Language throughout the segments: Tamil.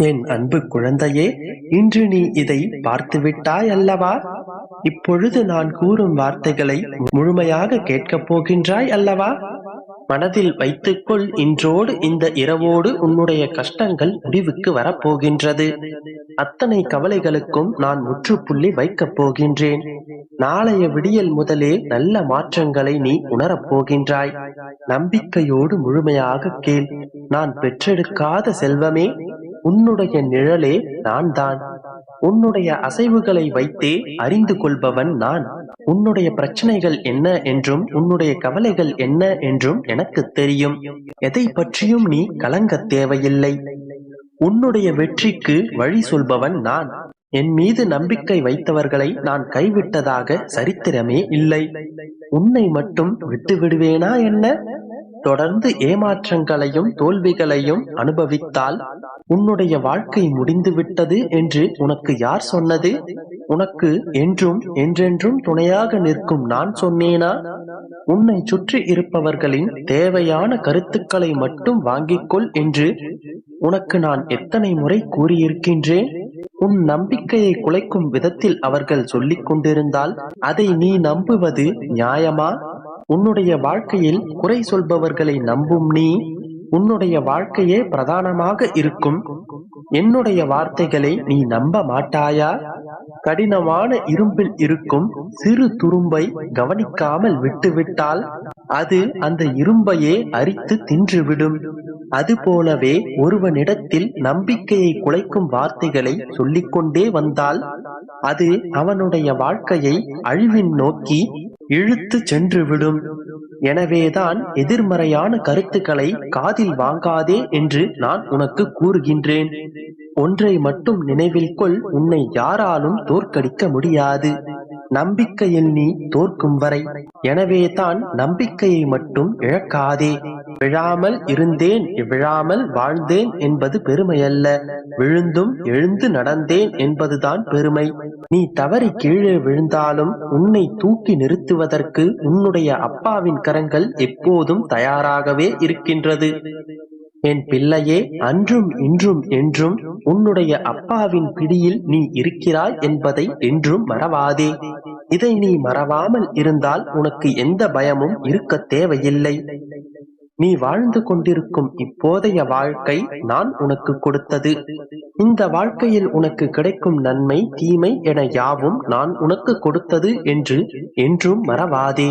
என் அன்பு குழந்தையே, இன்று நீ இதை பார்த்துவிட்டாய் அல்லவா? இப்பொழுது நான் கூறும் வார்த்தைகளை முழுமையாக கேட்கப் போகின்றாய் அல்லவா? மனதில் வைத்துக்கொள், இன்றோடு இந்த இரவோடு உன்னுடைய கஷ்டங்கள் முடிவுக்கு வரப்போகின்றது. அத்தனை கவலைகளுக்கும் நான் முற்றுப்புள்ளி வைக்கப் போகின்றேன். நாளைய விடியல் முதலே நல்ல மாற்றங்களை நீ உணரப் போகின்றாய். நம்பிக்கையோடு முழுமையாக கேள். நான் பெற்றெடுக்காத செல்வமே, உன்னுடைய நிழலே நான் தான். உன்னுடைய அசைவுகளை வைத்தே அறிந்து கொள்பவன் நான். உன்னுடைய பிரச்சனைகள் என்ன என்றும் உன்னுடைய கவலைகள் என்ன என்றும் எனக்கு தெரியும். எதை பற்றியும் நீ கலங்கத் தேவையில்லை. உன்னுடைய வெற்றிக்கு வழி சொல்பவன் நான். என் மீது நம்பிக்கை வைத்தவர்களை நான் கைவிட்டதாக சரித்திரமே இல்லை. உன்னை மட்டும் விட்டு விடுவேனா என்ன? தொடர்ந்து ஏமாற்றங்களையும் தோல்விகளையும் அனுபவித்தால் உன்னுடைய வாழ்க்கை முடிந்துவிட்டது என்று உனக்கு யார் சொன்னது? உனக்கு என்றும் என்றென்றும் துணையாக நிற்கும் நான் சொன்னேனா? உன்னை சுற்றி இருப்பவர்களின் தேவையான கருத்துக்களை மட்டும் வாங்கிக்கொள் என்று உனக்கு நான் எத்தனை முறை கூறியிருக்கின்றேன்? உன் நம்பிக்கையை குலைக்கும் விதத்தில் அவர்கள் சொல்லிக் கொண்டிருந்தால் அதை நீ நம்புவது நியாயமா? உன்னுடைய வாழ்க்கையில் குறை சொல்பவர்களை நம்பும் நீ, உன்னுடைய வாழ்க்கையே பிரதானமாக இருக்கும் என்னுடைய வார்த்தைகளை நீ நம்ப மாட்டாயா? கடினமான இரும்பில் இருக்கும் சிறு துரும்பை கவனிக்காமல் விட்டுவிட்டால் அது அந்த இரும்பையே அரித்து தின்றுவிடும். அதுபோலவே ஒருவனிடத்தில் நம்பிக்கையை குலைக்கும் வார்த்தைகளை சொல்லிக்கொண்டே வந்தால் அது அவனுடைய வாழ்க்கையை அழிவின் நோக்கி இழுத்து சென்றுவிடும். எனவேதான் எதிர்மறையான கருத்துக்களை காதில் வாங்காதே என்று நான் உனக்கு கூறுகின்றேன். ஒன்றை மட்டும் நினைவில் கொள், உன்னை யாராலும் தோற்கடிக்க முடியாது, நம்பிக்கையில் நீ தோற்கும் வரை. எனவேதான் நம்பிக்கையை மட்டும் இழக்காதே. விழாமல் இருந்தேன், விழாமல் வாழ்ந்தேன் என்பது பெருமையல்ல, விழுந்தும் எழுந்து நடந்தேன் என்பதுதான் பெருமை. நீ தவறி கீழே விழுந்தாலும் உன்னை தூக்கி நிறுத்துவதற்கு உன்னுடைய அப்பாவின் கரங்கள் எப்போதும் தயாராகவே இருக்கின்றது. என் பிள்ளையே, அன்றும் இன்றும் என்றும் உன்னுடைய அப்பாவின் பிடியில் நீ இருக்கிறாய் என்பதை என்றும் மறவாதே. இதை நீ மறவாமல் இருந்தால் உனக்கு எந்த பயமும் இருக்க தேவையில்லை. நீ வாழ்ந்து கொண்டிருக்கும் இப்போதைய வாழ்க்கை நான் உனக்கு கொடுத்தது. இந்த வாழ்க்கையில் உனக்கு கிடைக்கும் நன்மை தீமை என யாவும் நான் உனக்கு கொடுத்தது என்று என்றும் மறவாதே.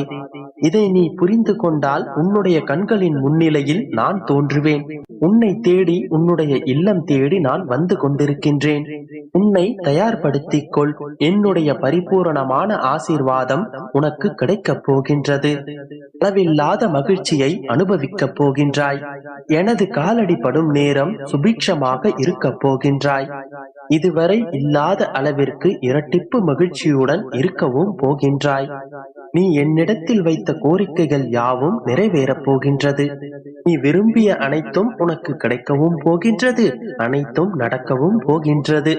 இதை நீ புரிந்து கொண்டால் உன்னுடைய கண்களின் முன்னிலையில் நான் தோன்றுவேன். உன்னை தேடி உன்னுடைய இல்லம் தேடி நான் வந்து கொண்டிருக்கின்றேன். உன்னை தயார்படுத்திக் கொள். என்னுடைய பரிபூரணமான ஆசீர்வாதம் உனக்கு கிடைக்கப் போகின்றது. அளவில்லாத மகிழ்ச்சியை அனுபவிக்கப் போகின்றாய். எனது காலடி படும் நேரம் சுபிக்ஷமாக இருக்கப் போகின்றாய். இதுவரை இல்லாத அளவிற்கு இரட்டிப்பு மகிழ்ச்சியுடன் இருக்கவும் போகின்றாய். நீ என்னிடத்தில் வைத்த கோரிக்கைகள் யாவும் நிறைவேறப் போகின்றது. நீ விரும்பிய அனைத்தும் உனக்கு கிடைக்கவும் போகின்றது, அனைத்தும் நடக்கவும் போகின்றது.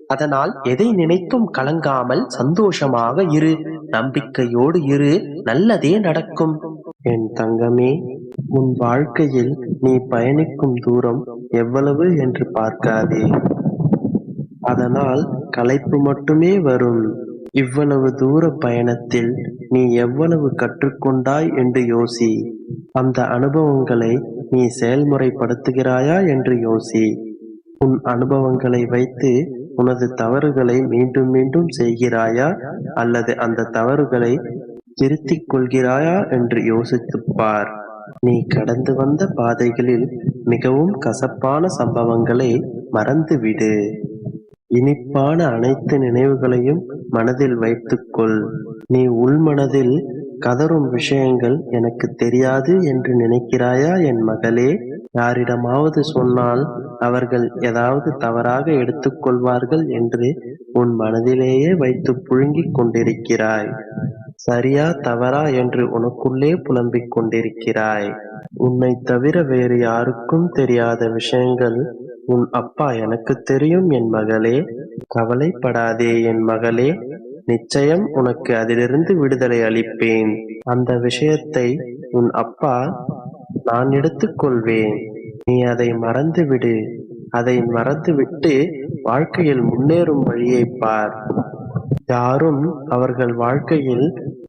அதனால் எதை நினைத்தும் கலங்காமல் சந்தோஷமாக இரு, நம்பிக்கையோடு இரு, நல்லதே நடக்கும். என் தங்கமே, உன் வாழ்க்கையில் நீ பயணிக்கும் தூரம் எவ்வளவு என்று பார்க்காதே. அதனால் களைப்பு மட்டுமே வரும். இவ்வளவு தூர பயணத்தில் நீ எவ்வளவு கற்றுக்கொண்டாய் என்று யோசி. அந்த அனுபவங்களை நீ செயல்முறைப்படுத்துகிறாயா என்று யோசி. உன் அனுபவங்களை வைத்து உனது தவறுகளை மீண்டும் மீண்டும் செய்கிறாயா அல்லது அந்த தவறுகளை திருத்திக் கொள்கிறாயா என்று யோசித்துப் பார். நீ கடந்து வந்த பாதைகளில் மிகவும் கசப்பான சம்பவங்களை மறந்துவிடு. இனிப்பான அனைத்து நினைவுகளையும் மனதில் வைத்துக்கொள். நீ உள்மனதில் கதறும் விஷயங்கள் எனக்கு தெரியாது என்று நினைக்கிறாயா என் மகளே? யாரிடமாவது சொன்னால் அவர்கள் ஏதாவது தவறாக எடுத்துக்கொள்வார்கள் என்று உன் மனதிலேயே வைத்து புழுங்கிக் கொண்டிருக்கிறாய். சரியா தவறா என்று உனக்குள்ளே புலம்பிக் கொண்டிருக்கிறாய். உன்னை தவிர வேறு யாருக்கும் தெரியாத விஷயங்கள் உன் அப்பா எனக்கு தெரியும் என் மகளே. கவலைப்படாதே என் மகளே, நிச்சயம் உனக்கு அதிலிருந்து விடுதலை அளிப்பேன். அந்த விஷயத்தை உன் அப்பா நான் எடுத்துக்கொள்வேன். நீ அதை மறந்துவிடு. அதை மறந்துவிட்டு வாழ்க்கையில் முன்னேறும் வழியை பார். யாரும் அவர்கள் வாழ்க்கையில்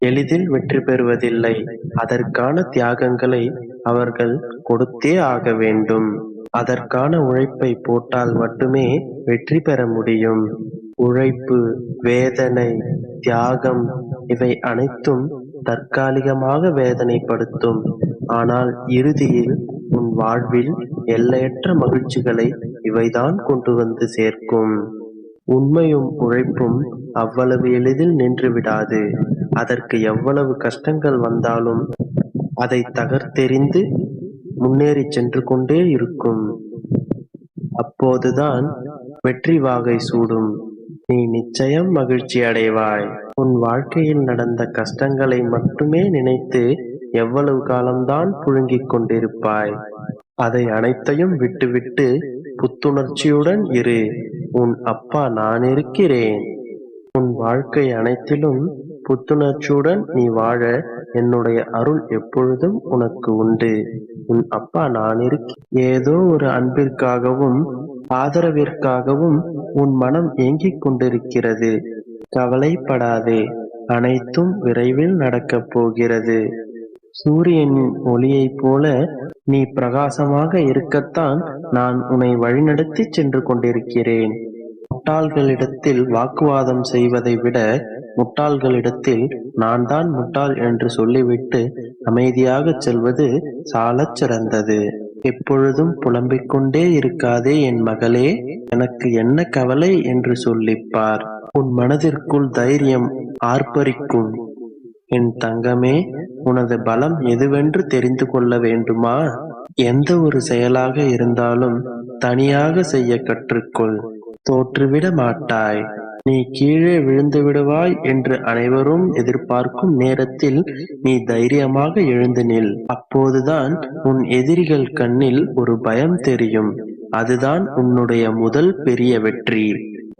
எளிதில் வெற்றி பெறுவதில்லை. அதற்கான தியாகங்களை அவர்கள் கொடுத்தே ஆக வேண்டும். அதற்கான உழைப்பை போட்டால் மட்டுமே வெற்றி பெற முடியும். உழைப்பு, வேதனை, தியாகம் இவை அனைத்தும் தற்காலிகமாக வேதனைப்படுத்தும். ஆனால் இறுதியில் உன் வாழ்வில் எல்லையற்ற மகிழ்ச்சிகளை இவைதான் கொண்டு வந்து சேர்க்கும். உண்மையும் உழைப்பும் அவ்வளவு எளிதில் நின்று விடாது. அதற்கு எவ்வளவு கஷ்டங்கள் வந்தாலும் அதை தகர்த்தெறிந்து முன்னேறி சென்று கொண்டே இருக்கும். அப்போதுதான் வெற்றி வாகை சூடும். நீ நிச்சயம் மகிழ்ச்சி அடைவாய். உன் வாழ்க்கையில் நடந்த கஷ்டங்களை மட்டுமே நினைத்து எவ்வளவு காலம்தான் புழுங்கிக் கொண்டிருப்பாய்? அதை அனைத்தையும் விட்டுவிட்டு புத்துணர்ச்சியுடன் இரு. உன் அப்பா நான் இருக்கிறேன். உன் வாழ்க்கை அனைத்திலும் புத்துணர்ச்சியுடன் நீ வாழ என்னுடைய அருள் எப்பொழுதும் உனக்கு உண்டு. உன் அப்பா நான் ஏதோ ஒரு அன்பிற்காகவும் ஆதரவிற்காகவும் உன் மனம் ஏங்கிக் கொண்டிருக்கிறது. கவலைப்படாதே, அனைத்தும் விரைவில் நடக்கப் போகிறது. சூரியனின் ஒளியைப் போல நீ பிரகாசமாக இருக்கத்தான் நான் உன்னை வழிநடத்தி சென்று கொண்டிருக்கிறேன். முட்டாள்களிடத்தில் வாக்குவாதம் செய்வதை விட முட்டாள்களிடத்தில் நான் தான் முட்டாள் என்று சொல்லிவிட்டு அமைதியாக செல்வது சாலச் சிறந்தது. எப்பொழுதும் புலம்பிக் கொண்டே இருக்காதே என் மகளே. எனக்கு என்ன கவலை என்று சொல்லிப்பார். உன் மனதிற்குள் தைரியம் ஆர்ப்பரிக்கும். என் தங்கமே, உனது பலம் எதுவென்று தெரிந்து கொள்ள வேண்டுமா? எந்த ஒரு செயலாக இருந்தாலும் தனியாக செய்ய கற்றுக்கொள். தோற்றுவிட மாட்டாய். நீ கீழே விழுந்து விடுவாய் என்று அனைவரும் எதிர்பார்க்கும் நேரத்தில் நீ தைரியமாக எழுந்து நில். அப்போதுதான் உன் எதிரிகள் கண்ணில் ஒரு பயம் தெரியும். அதுதான் உன்னுடைய முதல் பெரிய வெற்றி.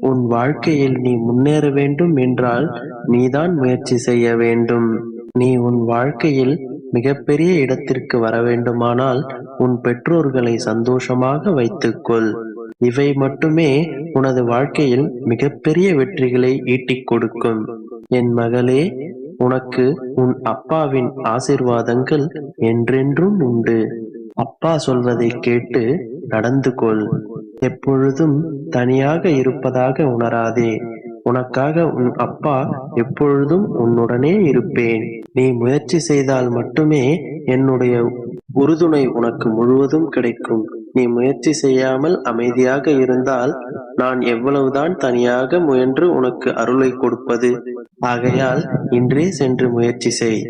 உன் வாழ்க்கையில் நீ முன்னேற வேண்டும் என்றால் நீதான் முயற்சி செய்ய வேண்டும். நீ உன் வாழ்க்கையில் மிகப்பெரிய இடத்திற்கு வர வேண்டுமானால் உன் பெற்றோர்களை சந்தோஷமாக வைத்துக்கொள். இவை மட்டுமே உனது வாழ்க்கையில் மிகப்பெரிய வெற்றிகளை ஈட்டிக் கொடுக்கும். என் மகளே, உனக்கு உன் அப்பாவின் ஆசீர்வாதங்கள் என்றென்றும் உண்டு. அப்பா சொல்வதை கேட்டு நடந்து கொள். எப்பொழுதும் தனியாக இருப்பதாக உணராதே. உனக்காக உன் அப்பா எப்பொழுதும் உன்னுடனே இருப்பேன். நீ முயற்சி செய்தால் மட்டுமே என்னுடைய உறுதுணை உனக்கு முழுவதும் கிடைக்கும். நீ முயற்சி செய்யாமல் அமைதியாக இருந்தால் நான் எவ்வளவுதான் தனியாக முயன்று உனக்கு அருளை கொடுப்பது? ஆகையால் இன்றே சென்று முயற்சி செய்.